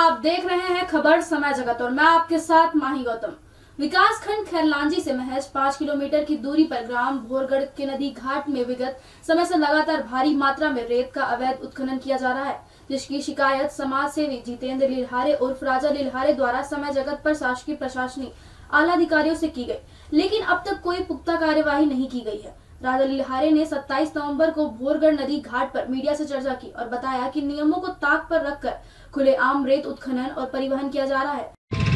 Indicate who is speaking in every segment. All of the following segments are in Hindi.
Speaker 1: आप देख रहे हैं खबर समय जगत और मैं आपके साथ माही गौतम। विकास खंड खैरलांजी से महज 5 किलोमीटर की दूरी पर ग्राम भोरगढ़ के नदी घाट में विगत समय से लगातार भारी मात्रा में रेत का अवैध उत्खनन किया जा रहा है, जिसकी शिकायत समाज सेवी जितेंद्र लिल्हारे उर्फ राजा लिल्हारे द्वारा समय जगत पर शासकीय प्रशासनिक आला अधिकारियों से की गई, लेकिन अब तक कोई पुख्ता कार्यवाही नहीं की गई है। राजा लिल्हारे ने 27 नवंबर को भोरगढ़ नदी घाट पर मीडिया से चर्चा की और बताया कि नियमों को ताक पर रखकर खुलेआम रेत उत्खनन और परिवहन किया जा रहा है।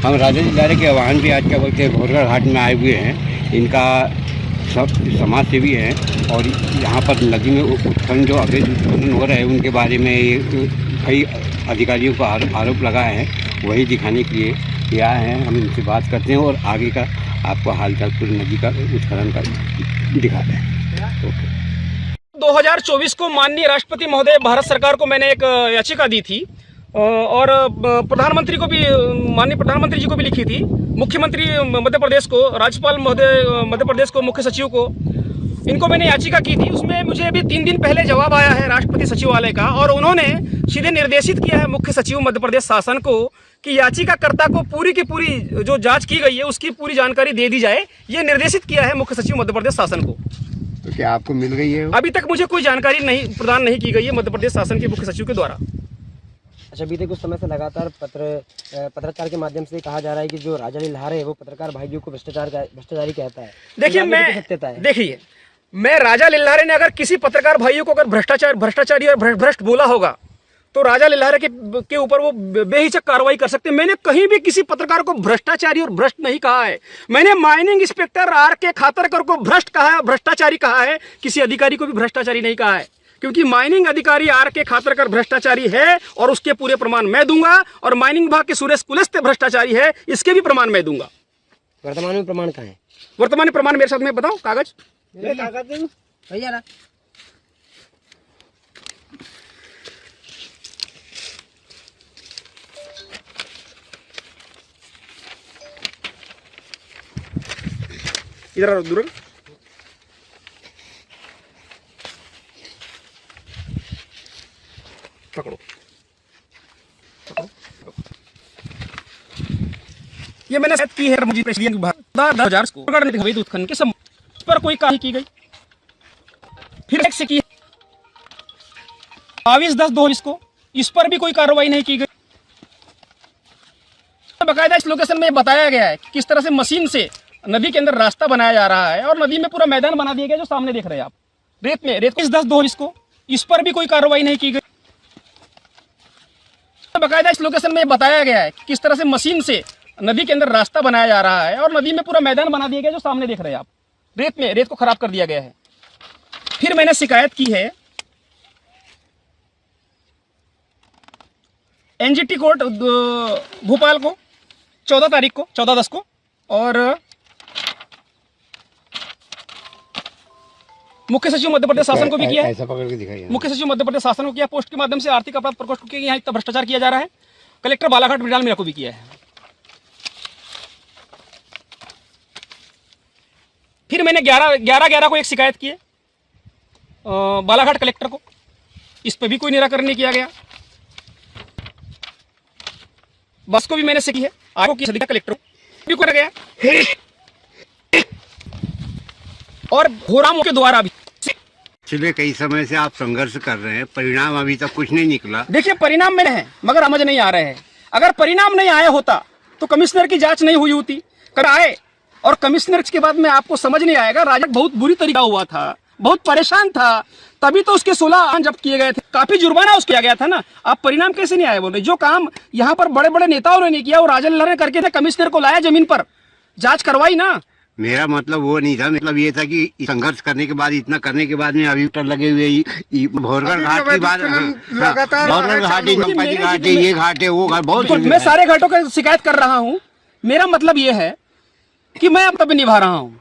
Speaker 2: हम राजा लिल्हारे के वाहन भी आज क्या बोलते हैं भोरगढ़ घाट में आए हुए हैं। इनका सब समाज सेवी हैं और यहाँ पर नदी में उत्खनन जो अवैध उत्खनन हो रहा है उनके बारे में कई अधिकारियों को आरोप लगाए हैं, वही दिखाने के लिए यहाँ हैं। हम इनसे बात करते हैं और आगे का आपको हालचाल पूरी नदी का उत्खनन का दिखाते हैं।
Speaker 3: 2024 को माननीय राष्ट्रपति महोदय भारत सरकार को मैंने एक याचिका दी थी और प्रधानमंत्री को भी, माननीय प्रधानमंत्री जी को भी लिखी थी, मुख्यमंत्री मध्य प्रदेश को, राज्यपाल महोदय मध्य प्रदेश को, मुख्य सचिव को, इनको मैंने याचिका की थी। उसमें मुझे अभी 3 दिन पहले जवाब आया है राष्ट्रपति सचिवालय का और उन्होंने सीधे निर्देशित किया है मुख्य सचिव मध्य प्रदेश शासन को कि याचिकाकर्ता को पूरी की पूरी जो जांच की गई है उसकी पूरी जानकारी दे दी जाए। ये निर्देशित किया है मुख्य सचिव मध्य प्रदेश शासन को।
Speaker 2: तो क्या आपको मिल गई है?
Speaker 3: अभी तक मुझे कोई जानकारी प्रदान नहीं की गई है मध्य प्रदेश शासन के मुख्य सचिव के द्वारा।
Speaker 4: अच्छा, बीते कुछ समय से लगातार पत्रकार के माध्यम से कहा जा रहा है कि जो राजा लिल्हारे है वो पत्रकार भाइयों को भ्रष्टाचारी कहता है।
Speaker 3: देखिए मैं राजा लिल्हारे ने अगर किसी पत्रकार भाइयों को अगर भ्रष्टाचारी और भ्रष्ट बोला होगा तो राजा लिल्हारे के ऊपर वो बेहिचक कार्रवाई कर सकते हैं। मैंने कहीं भी किसी पत्रकार को भ्रष्टाचारी और भ्रष्ट नहीं कहा है। मैंने माइनिंग इंस्पेक्टर R.K. खातरकर को भ्रष्ट कहा है, भ्रष्टाचारी कहा है, किसी अधिकारी को भी भ्रष्टाचारी नहीं कहा है, क्योंकि माइनिंग अधिकारी R.K. खातरकर भ्रष्टाचारी है और उसके पूरे प्रमाण मैं दूंगा और माइनिंग विभाग के सुरेश कुलस्ते भ्रष्टाचारी है, इसके भी प्रमाण मैं दूंगा।
Speaker 4: वर्तमान में प्रमाण कहाँ है?
Speaker 3: वर्तमान में प्रमाण मेरे साथ में बताओ, कागज
Speaker 4: भैया।
Speaker 3: इधर दूर पकड़ो। ये मैंने सेट की है मुझे प्रेसिडेंट विभाग 2000 को अवैध उत्खनन के संबंध पर कोई कार्रवाई की गई। फिर एक से की 22/10/2024 को इस पर भी कोई कार्रवाई नहीं की गई। बकायदा इस लोकेशन में बताया गया है किस तरह से मशीन से नदी के अंदर रास्ता बनाया जा रहा है और नदी में पूरा मैदान बना दिया गया जो सामने देख रहे हैं आप। रेत 10/2024 को इस पर भी कोई कार्रवाई नहीं की गई। बकायदा इस लोकेशन में बताया गया है किस तरह से मशीन से नदी के अंदर रास्ता बनाया जा रहा है और नदी में पूरा मैदान बना दिया गया जो सामने देख रहे हैं आप। रेत को खराब कर दिया गया है। फिर मैंने शिकायत की है NGT कोर्ट भोपाल को 14 तारीख को 14/10 को और मुख्य सचिव मध्य प्रदेश शासन को भी किया है।
Speaker 2: ऐसा पकड़ के दिखाइए।
Speaker 3: मुख्य सचिव मध्य प्रदेश शासन को किया, पोस्ट के माध्यम से आर्थिक अपराध प्रकोष्ठ को किया, यहाँ इतना भ्रष्टाचार किया जा रहा है। कलेक्टर बालाघाट बिडाल मीरा को भी किया है। फिर मैंने 11/11 को एक शिकायत की है बालाघाट कलेक्टर को, इस पर भी कोई निराकरण नहीं किया गया। बस को भी मैंने की है, आगे की कलेक्टर को भी किया गया और घोरामों के द्वारा भी।
Speaker 2: पिछले कई समय से आप संघर्ष कर रहे हैं, परिणाम अभी तक कुछ नहीं निकला।
Speaker 3: देखिए परिणाम में है मगर समझ नहीं आ रहे हैं। अगर परिणाम नहीं आया होता तो कमिश्नर की जांच नहीं हुई होती, कर आए और कमिश्नर के बाद में आपको समझ नहीं आएगा। राजा बहुत बुरी तरीका हुआ था, बहुत परेशान था, तभी तो उसके 16 जब्त किए गए थे, काफी जुर्माना उसको किया गया था ना। आप परिणाम कैसे नहीं आए बोल रहे? जो काम यहाँ पर बड़े बड़े नेताओं ने नहीं किया वो राजा लिल्हारे ने करके थे। कमिश्नर को लाया जमीन पर, जांच करवाई ना।
Speaker 2: मेरा मतलब वो नहीं था, मतलब ये था कि संघर्ष करने के बाद, इतना करने के बाद में अभी लगे हुए भोरगढ़ घाट की बात, भोरगढ़ घाट है, ये घाट है, वो घाट, बहुत
Speaker 3: मैं सारे घाटों की शिकायत कर रहा हूँ। मेरा मतलब ये है कि मैं अब तभी निभा रहा हूँ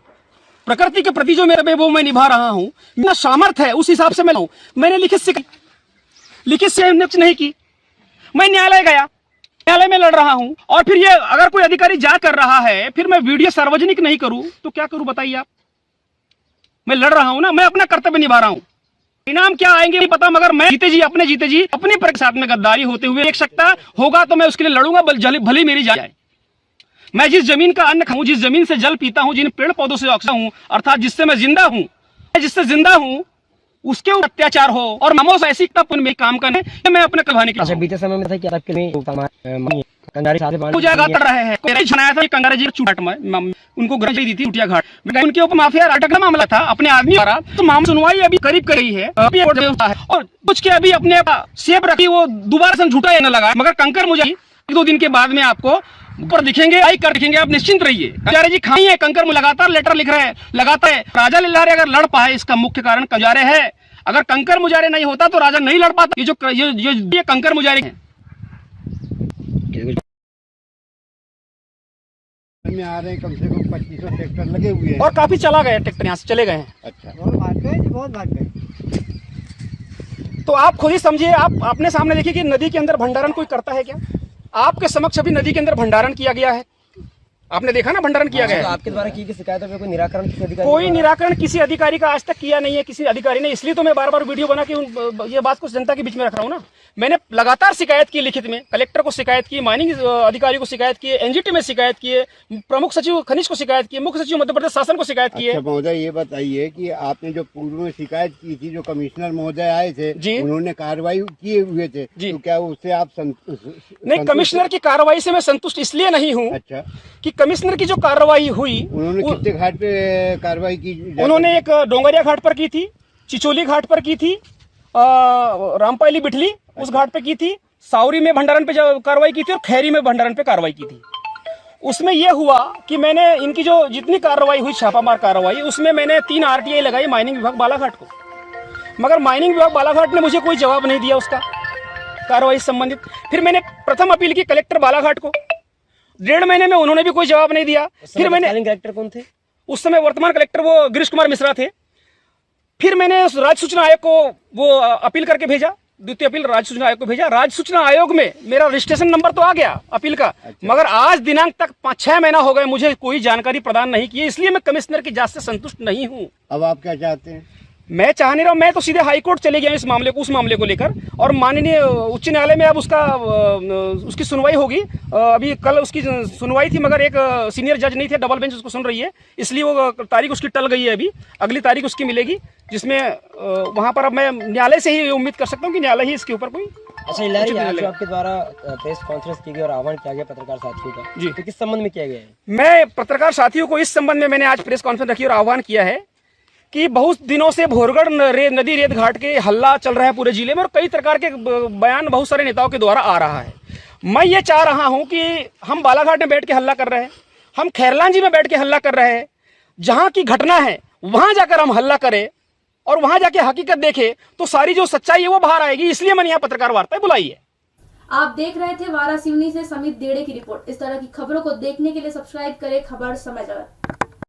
Speaker 3: प्रकृति के प्रति जो मेरा वो मैं निभा रहा हूँ। मेरा सामर्थ्य है उस हिसाब से मैं मैंने लिखित शिकायत नहीं की। मैं न्यायालय गया, न्यायालय में लड़ रहा हूं और फिर ये अगर कोई अधिकारी जा कर रहा है फिर मैं वीडियो सार्वजनिक नहीं करूं तो क्या करूं बताइए आप? मैं लड़ रहा हूं ना, मैं अपना कर्तव्य निभा रहा हूं। इनाम क्या आएंगे नहीं पता, मगर मैं जीते जी अपने पर साथ में गद्दारी होते हुए एक सकता होगा तो मैं उसके लिए लड़ूंगा, भले मेरी जाए। मैं जिस जमीन का अन्न खाऊं, जिस जमीन से जल पीता हूं, जिन पेड़ पौधों से ऑक्सीजन हूं, अर्थात जिससे मैं जिंदा हूं, उसके ऊपर अत्याचार हो और नमोस ऐसी तब में काम करने मैं अपने करवाने के
Speaker 4: अच्छा, बीते समय में था कि आपके में कंगारी सारे
Speaker 3: हो जाएगा कर रहे हैं। कोई छनाया था कंगारी जी चूट में उनको ग्रज दी थी चुटिया घाट में, उनके ऊपर माफिया राटक का मामला था अपने आदमी द्वारा, तो मामला सुनवाई अभी करीब कर रही है और कुछ के अभी अपने सेब रखी वो दोबारा से झूठा न लगा, मगर कंकर मुझे 1-2 दिन के बाद में आपको ऊपर दिखेंगे, लाइक कर दिखेंगे, आप निश्चिंत रहिए। कंजारे जी खाई है, कंकर में लगातार लेटर लिख रहे हैं, लगातार राजा लिल्लारे अगर लड़ पाए इसका मुख्य कारण कंजारे है। अगर कंकर मुजारे नहीं होता तो राजा नहीं लड़ पाता। ये कंकर मुजारे हैं
Speaker 2: में आ रहे हैं, कम से कम 2500 ट्रैक्टर लगे हुए हैं
Speaker 3: और काफी चला गए ट्रैक्टर, यहाँ से चले गए हैं।
Speaker 2: अच्छा,
Speaker 4: बहुत भाग गए।
Speaker 3: तो आप खुद ही समझिए, आप अपने सामने देखिए कि नदी के अंदर भंडारण कोई करता है क्या? आपके समक्ष अभी नदी के अंदर भंडारण किया गया है, आपने देखा ना भंडारण किया गया है।
Speaker 4: तो आपके द्वारा की गई शिकायतों पे कोई निराकरण किसी अधिकारी
Speaker 3: कोई निराकरण किसी अधिकारी का आज तक किया नहीं है, किसी अधिकारी ने। इसलिए तो मैं बार बार वीडियो बना के ये बात को जनता के बीच में रख रहा हूँ ना। मैंने लगातार शिकायत की, लिखित में कलेक्टर को शिकायत की, माइनिंग अधिकारी को शिकायत की, एनजीटी में शिकायत की है, प्रमुख सचिव खनिज को शिकायत की, मुख्य सचिव मध्य प्रदेश शासन को शिकायत की है।
Speaker 2: अच्छा महोदय, ये बताइए कि आपने जो पूर्व में शिकायत की थी, जो कमिश्नर महोदय आए थे
Speaker 3: जी,
Speaker 2: उन्होंने कार्रवाई किए हुए थे जी, तो क्या उससे आप
Speaker 3: नहीं, कमिश्नर की कार्रवाई से मैं संतुष्ट इसलिए नहीं हूँ।
Speaker 2: अच्छा, कि
Speaker 3: कमिश्नर की जो कार्रवाई हुई,
Speaker 2: उन्होंने कितने घाट पे कार्रवाई की?
Speaker 3: उन्होंने एक डोंगरिया घाट पर की थी, चिचोली घाट पर की थी, रामपाली बिठली उस घाट पे की थी, सावरी में भंडारण पे कार्रवाई की थी और खैरी में भंडारण पे कार्रवाई की थी। उसमें यह हुआ कि मैंने इनकी जो जितनी कार्रवाई हुई, छापामार कार्रवाई, उसमें मैंने 3 RTI लगाई माइनिंग विभाग बालाघाट को, मगर माइनिंग विभाग बालाघाट ने मुझे कोई जवाब नहीं दिया उसका कार्रवाई से संबंधित। फिर मैंने प्रथम अपील की कलेक्टर बालाघाट को, 1.5 महीने में उन्होंने भी कोई जवाब नहीं दिया। फिर मैंने,
Speaker 4: कलेक्टर कौन थे
Speaker 3: उस समय? वर्तमान कलेक्टर वो गिरीश कुमार मिश्रा थे। फिर मैंने राज्य सूचना आयोग को वो अपील करके भेजा, द्वितीय अपील राज्य सूचना आयोग को भेजा। राज्य सूचना आयोग में मेरा रजिस्ट्रेशन नंबर तो आ गया अपील का। अच्छा। मगर आज दिनांक तक 5-6 महीना हो गए, मुझे कोई जानकारी प्रदान नहीं की है। इसलिए मैं कमिश्नर की जांच से संतुष्ट नहीं हूँ।
Speaker 2: अब आप क्या चाहते हैं?
Speaker 3: मैं चाह नहीं रहा हूं, मैं तो सीधे हाईकोर्ट चले गया इस मामले को, उस मामले को लेकर, और माननीय उच्च न्यायालय में अब उसकी सुनवाई होगी। अभी कल उसकी सुनवाई थी, मगर एक सीनियर जज नहीं थे, डबल बेंच उसको सुन रही है, इसलिए वो तारीख उसकी टल गई है। अभी अगली तारीख उसकी मिलेगी, जिसमें वहां पर अब मैं न्यायालय से ही उम्मीद कर सकता हूँ कि न्यायालय ही इसके ऊपर कोई।
Speaker 4: अच्छा लिल्लारे, आज जो आपके द्वारा प्रेस कॉन्फ्रेंस की गई और आह्वान किया गया पत्रकार साथियों का जी, तो किस संबंध में किया गया है? मैं पत्रकार साथियों को इस संबंध में मैंने आज प्रेस कॉन्फ्रेंस रखी और आह्वान किया है कि बहुत दिनों से भोरगढ़ नदी रेत घाट के हल्ला चल रहा है पूरे जिले में, और कई प्रकार के बयान बहुत सारे नेताओं के द्वारा आ रहा है। मैं ये चाह रहा हूं कि हम बालाघाट में बैठ के हल्ला कर रहे हैं, हम खैरलांजी में बैठ के हल्ला कर रहे हैं, जहां की घटना है वहां जाकर हम हल्ला करें और वहां जाके हकीकत देखें, तो सारी जो सच्चाई है वो बाहर आएगी। इसलिए मैंने यहाँ पत्रकार वार्ता बुलाई है।
Speaker 1: आप देख रहे थे वारासिवनी से समित देड़े की रिपोर्ट। इस तरह की खबरों को देखने के लिए सब्सक्राइब करें खबर समय जगत।